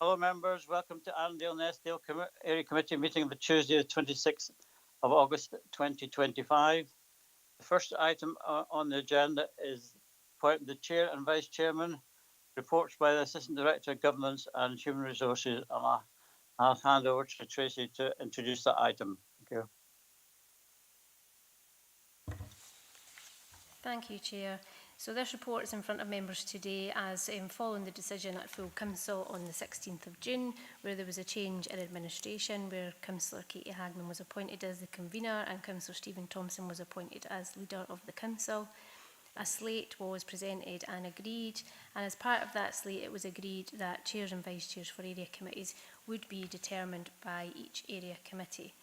Hello members, welcome to Annandale and Eskdale Area Committee meeting of the Tuesday, the 26th of August 2025. The first item on the agenda is appointing the Chair and Vice Chairman, reports by the Assistant Director of Governance and Human Resources, and I'll hand over to Tracy to introduce that item. Thank you. Thank you, Chair. So this report is in front of members today as following the decision at full council on the 16th of June, where there was a change in administration, where Councillor Katie Hagman was appointed as the convener and Councillor Stephen Thompson was appointed as leader of the council. A slate was presented and agreed, and as part of that slate it was agreed that chairs and vice chairs for area committees would be determined by each area committee.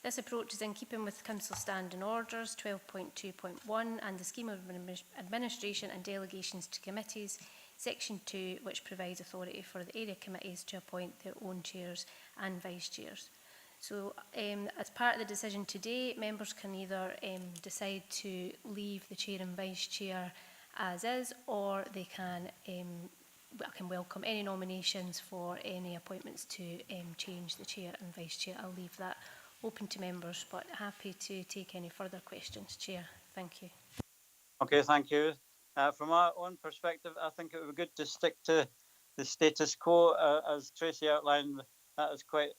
This approach is in keeping with Council Standing Orders 12.2.1 and the Scheme of Administration and Delegations to Committees, Section 2, which provides authority for the area committees to appoint their own chairs and vice chairs. So as part of the decision today, members can either decide to leave the chair and vice chair as is, or they can welcome any nominations for any appointments to change the chair and vice chair. I'll leave that open to members, but happy to take any further questions, Chair. Thank you. Okay, thank you. From our own perspective, I think it would be good to stick to the status quo, as Tracy outlined. That is quite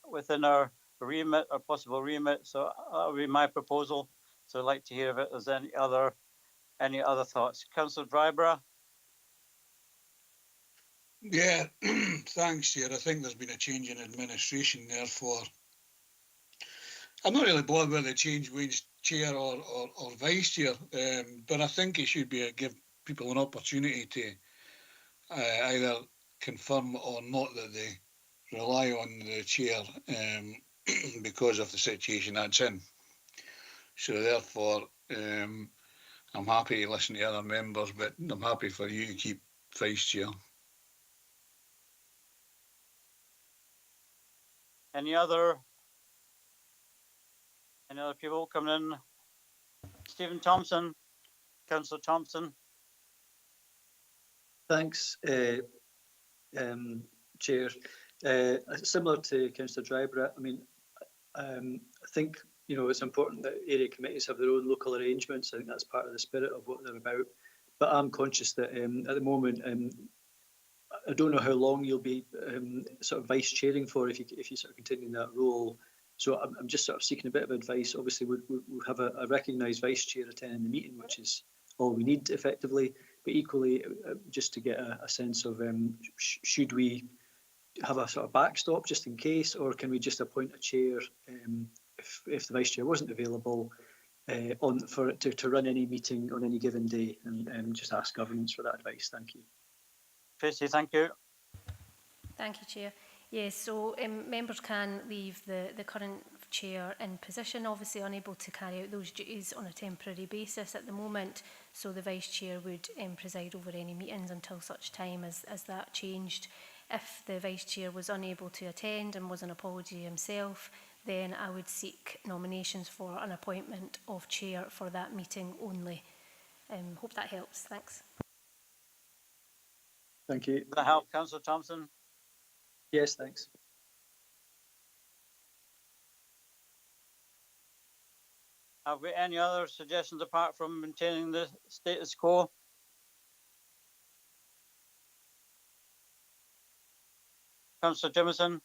within our remit, or possible remit. So that would be my proposal. So I'd like to hear if there's any other thoughts. Councillor Dryborough. Yeah, thanks, Chair. I think there's been a change in administration, therefore I'm not really bothered whether they change chair or vice chair, but I think it should be give people an opportunity to either confirm or not that they rely on the chair because of the situation that's in. So therefore, I'm happy to listen to other members, but I'm happy for you to keep vice chair. Any other people coming in? Stephen Thompson, Councillor Thompson. Thanks, Chair. Similar to Councillor Dryborough, I mean, I think it's important that area committees have their own local arrangements. I think that's part of the spirit of what they're about. But I'm conscious that at the moment, I don't know how long you'll be sort of vice chairing for if you sort of continue in that role. So I'm just sort of seeking a bit of advice. Obviously, we'll have a recognised vice chair attending the meeting, which is all we need effectively. But equally, just to get a sense of should we have a sort of backstop just in case, or can we just appoint a chair if the vice chair wasn't available to run any meeting on any given day, and just ask governance for that advice. Thank you. Tracy, thank you. Thank you, Chair. Yes, so members can leave the current chair in position, obviously unable to carry out those duties on a temporary basis at the moment. So the vice chair would preside over any meetings until such time as that changed. If the vice chair was unable to attend and was an apology himself, then I would seek nominations for an appointment of chair for that meeting only. Hope that helps. Thanks. Thank you. Does that help, Councillor Thompson? Yes, thanks. Have we any other suggestions apart from maintaining the status quo? Councillor Jimison.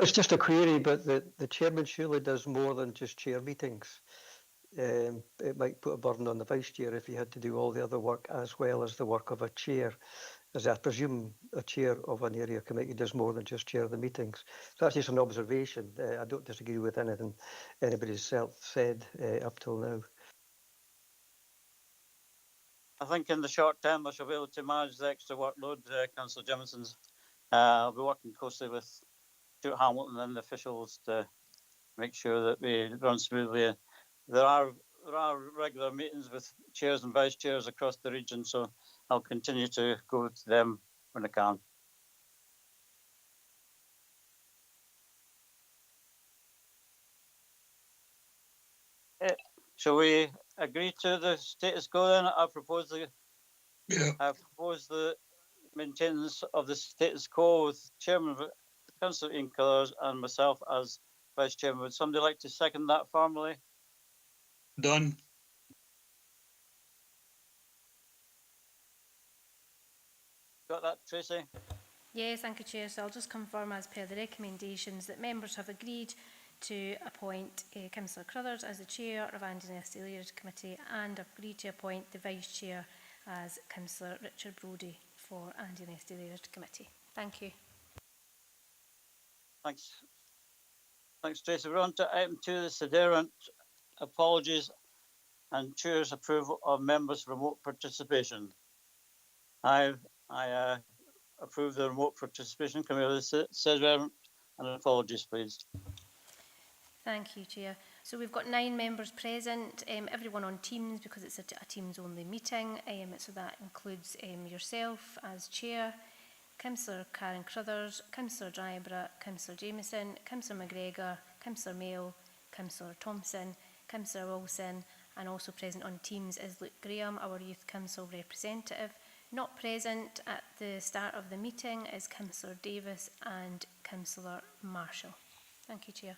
It's just a query, but the chairman surely does more than just chair meetings. It might put a burden on the vice chair if he had to do all the other work as well as the work of a chair, as I presume a chair of an area committee does more than just chair the meetings. So that's just an observation. I don't disagree with anything anybody's said up till now. I think in the short term I shall be able to manage the extra workload, Councillor Jimison's. I'll be working closely with Stuart Hamilton and the officials to make sure that we run smoothly. There are regular meetings with chairs and vice chairs across the region, so I'll continue to go to them when I can. Shall we agree to the status quo then? I propose the maintenance of the status quo with Chairman Councillor Ian Colours and myself as Vice Chairman. Would somebody like to second that formally? Done. Got that, Tracy? Yes, thank you, Chair. So I'll just confirm as per the recommendations that members have agreed to appoint Councillor Crothers as the Chair of Annandale and Eskdale Committee and agreed to appoint the Vice Chair as Councillor Richard Brodie for Annandale and Eskdale Committee. Thank you. Thanks. Thanks, Tracy. We're on to item 2, the Sederant apologies and Chair's approval of members' remote participation. I approve the remote participation. Can we have the Sederant and apologies, please? Thank you, Chair. So we've got 9 members present, everyone on Teams because it's a Teams-only meeting. So that includes yourself as Chair, Councillor Karen Crothers, Councillor Drybrough, Councillor Jamieson, Councillor McGregor, Councillor Mayo, Councillor Thompson, Councillor Wilson, and also present on Teams is Luke Graham, our Youth Council representative. Not present at the start of the meeting is Councillor Davis and Councillor Marshall. Thank you, Chair.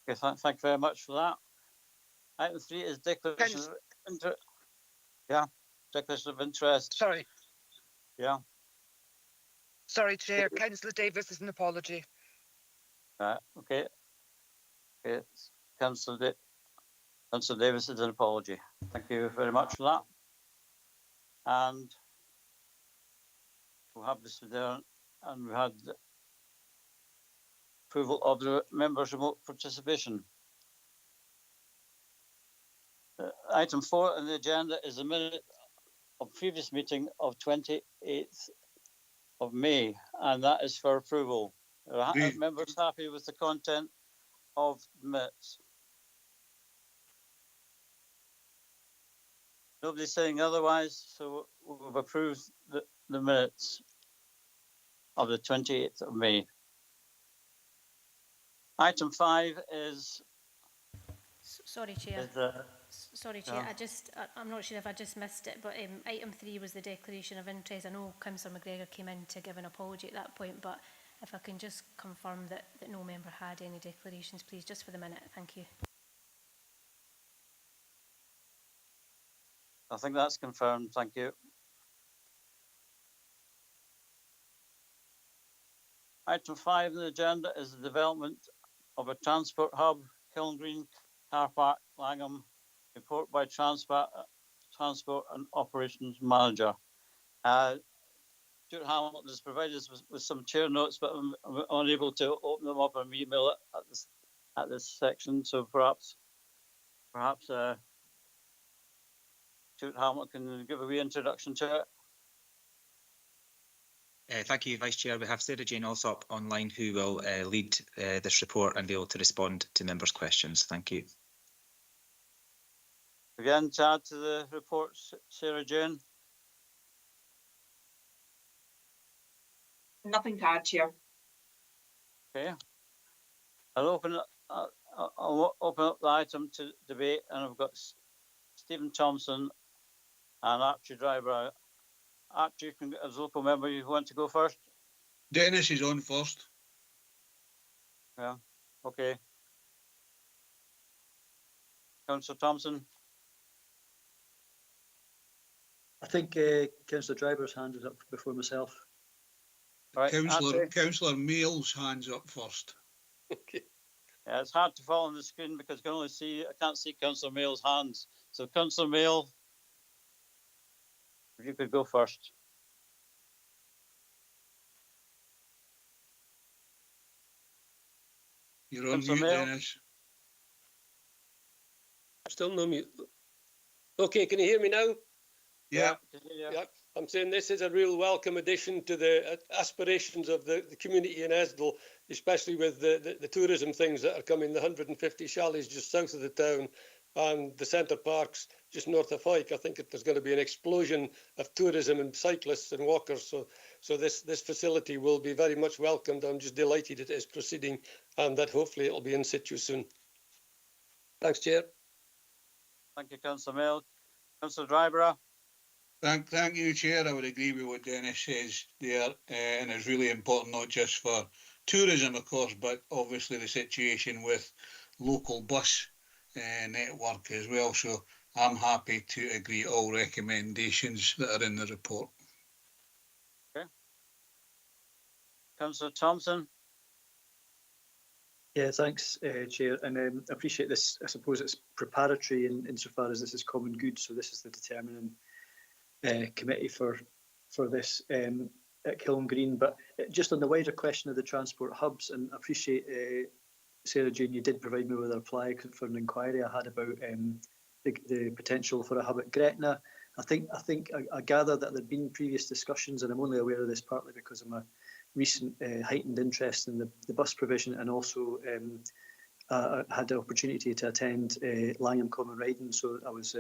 Okay, thank you very much for that. Item 3 is declaration of interest. Yeah, declaration of interest. Sorry. Yeah. Sorry, Chair. Councillor Davis is an apology. Right. Okay. Okay. Councillor Davis is an apology. Thank you very much for that. And we'll have this there, and we had approval of the members' remote participation. Item 4 on the agenda is a minute of previous meeting of 28th of May, and that is for approval. Are members happy with the content of the minutes? Nobody's saying otherwise, so we've approved the minutes of the 28th of May. Item 5 is... Sorry, Chair. Sorry, Chair. Yeah. I'm not sure if I just missed it, but item 3 was the declaration of interest. I know Councillor McGregor came in to give an apology at that point, but if I can just confirm that no member had any declarations, please, just for the minute. Thank you. I think that's confirmed. Thank you. Item 5 on the agenda is the development of a transport hub, Kiln Green Car Park, Langham. Report by Transport and Operations Manager. Stuart Hamilton has provided us with some chair notes, but I'm unable to open them up and email it at this section. So perhaps Stuart Hamilton can give a wee introduction to it. Thank you, Vice Chair. We have Sarah Jane Alsop online who will lead this report and be able to respond to members' questions. Thank you. Again, to add to the report, Sarah Jane. Nothing to add, Chair. Okay. I'll open up the item to debate, and I've got Stephen Thompson and Archie Drybrough. Archie, as local member, you want to go first? Dennis is on first. Yeah. Okay. Councillor Thompson. I think Councillor Drybrough's hand is up before myself. Right, Councillor Mail's hands up first. Okay. Yeah, it's hard to follow on the screen because I can't see Councillor Mail's hands. So Councillor Mail, if you could go first. You're on mute, Dennis. Still no mute. Okay, can you hear me now? Yeah. Yeah. I'm saying this is a real welcome addition to the aspirations of the community in Eskdale, especially with the tourism things that are coming, the 150 chalets just south of the town and the centre parks just north of Hawick. I think there's going to be an explosion of tourism and cyclists and walkers. So this facility will be very much welcomed. I'm just delighted it is proceeding and that hopefully it'll be in situ soon. Thanks, Chair. Thank you, Councillor Mill. Councillor Dryborough. Thank you, Chair. I would agree with what Dennis says there, and it's really important not just for tourism, of course, but obviously the situation with local bus network as well. So I'm happy to agree all recommendations that are in the report. Okay. Councillor Thompson. Yeah, thanks, Chair, and I appreciate this. I suppose it's preparatory insofar as this is common good, so this is the determining committee for this at Kiln Green. But just on the wider question of the transport hubs, and I appreciate, Sarah Jane, you did provide me with a reply for an inquiry I had about the potential for a hub at Gretna. I gather that there had been previous discussions, and I'm only aware of this partly because of my recent heightened interest in the bus provision, and also I had the opportunity to attend Langham Common Riding, so I was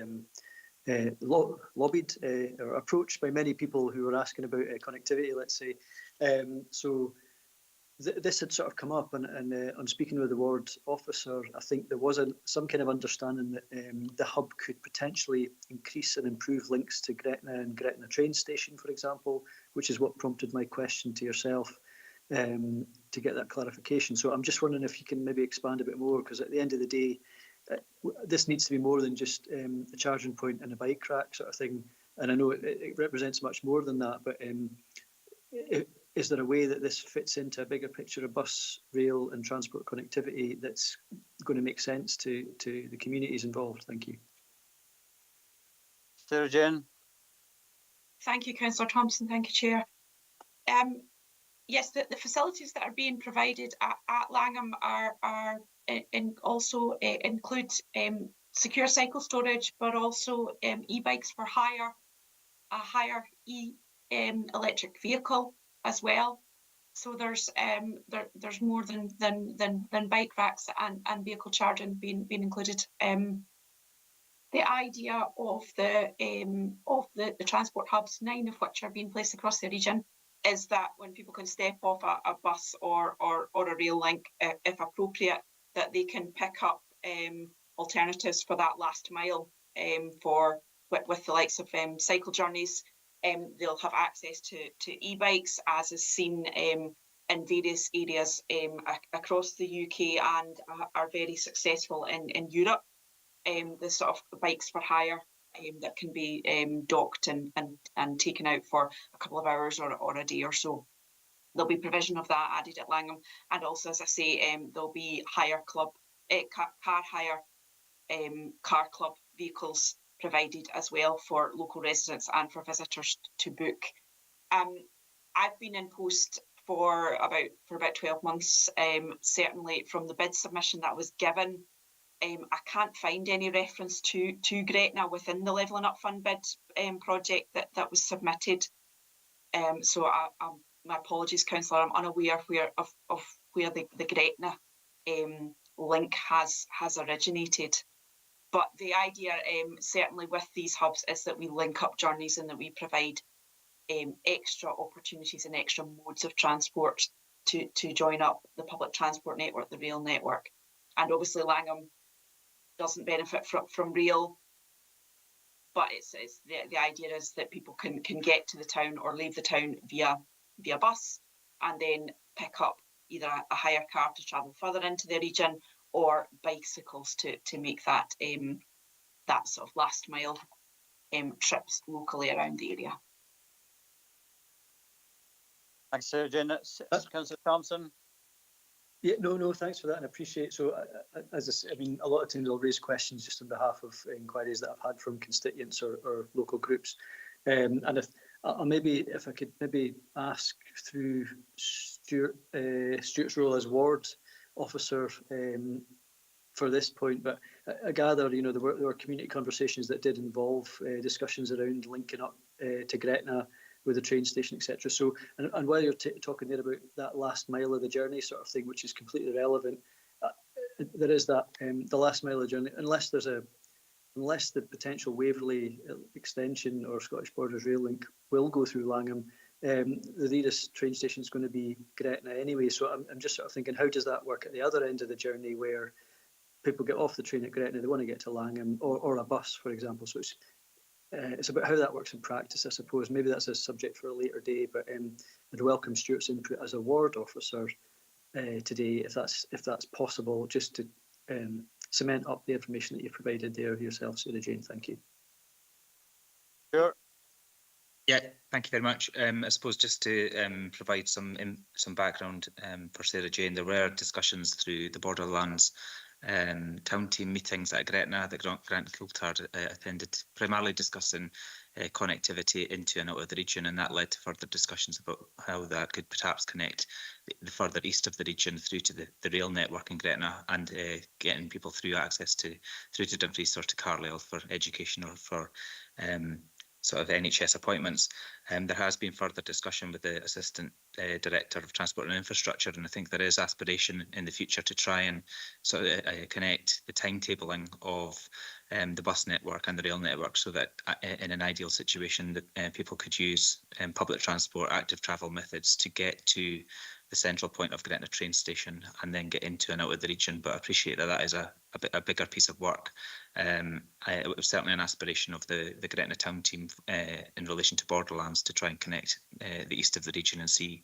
lobbied or approached by many people who were asking about connectivity, let's say. So this had sort of come up, and on speaking with the ward officer, I think there was some kind of understanding that the hub could potentially increase and improve links to Gretna and Gretna train station, for example, which is what prompted my question to yourself to get that clarification. So I'm just wondering if you can maybe expand a bit more, because at the end of the day, this needs to be more than just a charging point and a bike rack sort of thing. And I know it represents much more than that, but is there a way that this fits into a bigger picture of bus, rail and transport connectivity that's going to make sense to the communities involved? Thank you. Sarah Jane. Thank you, Councillor Thompson. Thank you, Chair. Yes, the facilities that are being provided at Langham also include secure cycle storage, but also e-bikes for hire, a hire electric vehicle as well. So there's more than bike racks and vehicle charging being included. The idea of the transport hubs, 9 of which are being placed across the region, is that when people can step off a bus or a rail link, if appropriate, that they can pick up alternatives for that last mile with the likes of cycle journeys. They'll have access to e-bikes, as is seen in various areas across the UK and are very successful in Europe. The sort of bikes for hire that can be docked and taken out for a couple of hours or a day or so. There'll be provision of that added at Langham, and also, as I say, there'll be hire club car hire car club vehicles provided as well for local residents and for visitors to book. I've been in post for about 12 months. Certainly from the bid submission that was given, I can't find any reference to Gretna within the Levelling Up Fund bid project that was submitted. So my apologies, Councillor, I'm unaware of where the Gretna link has originated. But the idea, certainly with these hubs, is that we link up journeys and that we provide extra opportunities and extra modes of transport to join up the public transport network, the rail network. And obviously Langham doesn't benefit from rail, but it's the idea is that people can get to the town or leave the town via bus, and then pick up either a hire car to travel further into the region, or bicycles to make that that sort of last mile trips locally around the area. Thanks, Sarah Jane. Councillor Thompson. Yeah, no, thanks for that, and I appreciate. So, as I say, I mean, a lot of times I'll raise questions just on behalf of inquiries that I've had from constituents or local groups, and if I could maybe ask through Stuart's role as ward officer for this point, but I gather, you know, there were community conversations that did involve discussions around linking up to Gretna with the train station, etc. So, and while you're talking there about that last mile of the journey sort of thing, which is completely relevant, there is that the last mile of the journey, unless the potential Waverley extension or Scottish Borders rail link will go through Langham, the nearest train station is going to be Gretna anyway. So I'm just sort of thinking, how does that work at the other end of the journey, where people get off the train at Gretna, they want to get to Langham, or a bus, for example. So it's about how that works in practice, I suppose. Maybe that's a subject for a later day, but I'd welcome Stuart's input as a ward officer today, if that's possible, just to cement up the information that you've provided there yourself, Sarah Jane. Thank you. Sure. Yeah, thank you very much. I suppose just to provide some background for Sarah Jane, there were discussions through the Borderlands town team meetings at Gretna that Grant Coulthard attended, primarily discussing connectivity into and out of the region, and that led to further discussions about how that could perhaps connect the further east of the region through to the rail network in Gretna, and getting people through access through to Dumfries or to Carlisle for education or for sort of NHS appointments. There has been further discussion with the Assistant Director of Transport and Infrastructure, and I think there is aspiration in the future to try and sort of connect the timetabling of the bus network and the rail network, so that in an ideal situation that people could use public transport, active travel methods to get to the central point of Gretna train station and then get into and out of the region. But I appreciate that is a bigger piece of work. It was certainly an aspiration of the Gretna town team in relation to Borderlands to try and connect the east of the region and see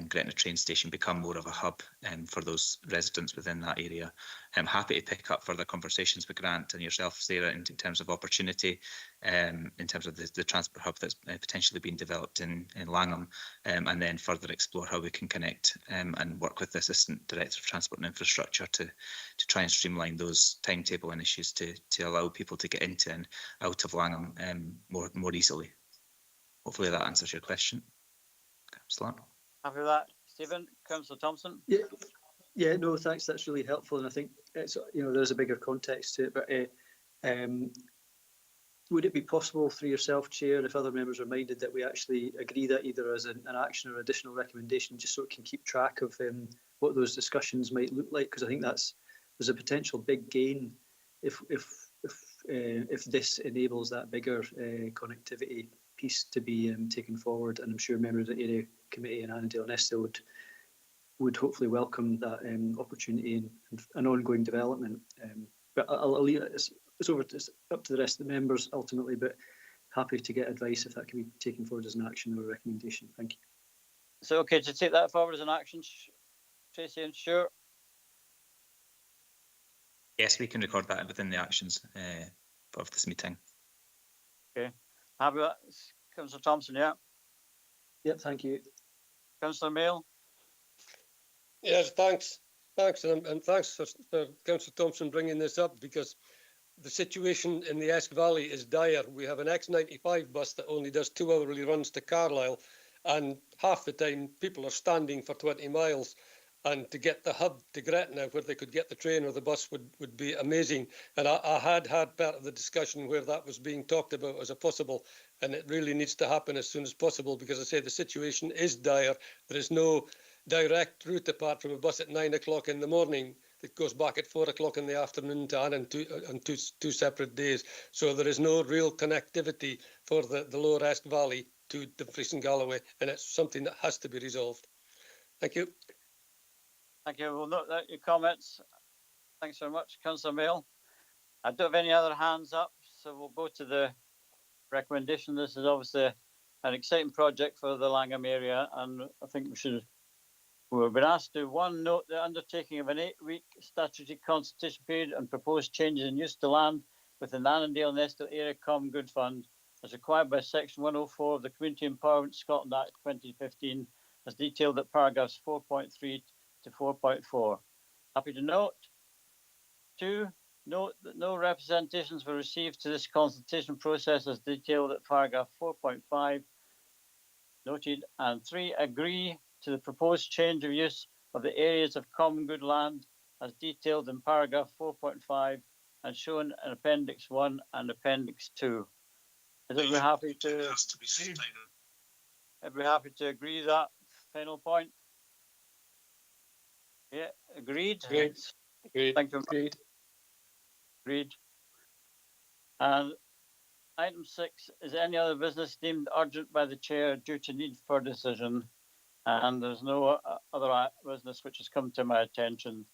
Gretna train station become more of a hub for those residents within that area. I'm happy to pick up further conversations with Grant and yourself, Sarah, in terms of opportunity, in terms of the transport hub that's potentially being developed in Langham, and then further explore how we can connect and work with the Assistant Director of Transport and Infrastructure to try and streamline those timetabling issues to allow people to get into and out of Langham more easily. Hopefully that answers your question. Councillor. Happy with that, Stephen. Councillor Thompson. Yeah, no, thanks. That's really helpful, and I think it's, there's a bigger context to it. But would it be possible through yourself, Chair, if other members are minded, that we actually agree that either as an action or additional recommendation, just so it can keep track of what those discussions might look like? Because I think there's a potential big gain if this enables that bigger connectivity piece to be taken forward, and I'm sure members of the Area Committee and Annandale and Eskdale would hopefully welcome that opportunity and an ongoing development. But I'll leave it. It's up to the rest of the members ultimately, but happy to get advice if that can be taken forward as an action or a recommendation. Thank you. So okay to take that forward as an action, Tracy and Stuart? Yes, we can record that within the actions of this meeting. Okay. Happy with that, Councillor Thompson, yeah? Yep, thank you. Councillor Mail? Yes, thanks, and thanks for Councillor Thompson bringing this up, because the situation in the Esk Valley is dire. We have an X95 bus that only does 2 hourly runs to Carlisle, and half the time people are standing for 20 miles. And to get the hub to Gretna, where they could get the train or the bus, would be amazing. And I had part of the discussion where that was being talked about as a possible, and it really needs to happen as soon as possible, because I say the situation is dire. There is no direct route apart from a bus at 9 o'clock in the morning that goes back at 4 o'clock in the afternoon to Annan on two separate days. So there is no real connectivity for the Lower Esk Valley to Dumfries and Galloway, and it's something that has to be resolved. Thank you. Thank you. We'll note that your comments. Thanks very much, Councillor Mail. I don't have any other hands up, so we'll go to the recommendation. This is obviously an exciting project for the Langham area, and I think we've been asked to, one, note the undertaking of an 8-week statutory consultation period and proposed changes in use to land within the Annandale and Eskdale Area Common Good Fund as required by Section 104 of the Community Empowerment Scotland Act 2015, as detailed at paragraphs 4.3 to 4.4. Happy to note. 2, note that no representations were received to this consultation process as detailed at paragraph 4.5. Noted. And 3, agree to the proposed change of use of the areas of common good land as detailed in paragraph 4.5 and shown in Appendix 1 and Appendix 2. Is everybody happy to? Everybody happy to agree that final point? Yeah, agreed. Agreed. Thank you. Agreed. And item 6 is any other business deemed urgent by the chair due to need for decision. And there's no other business which has come to my attention.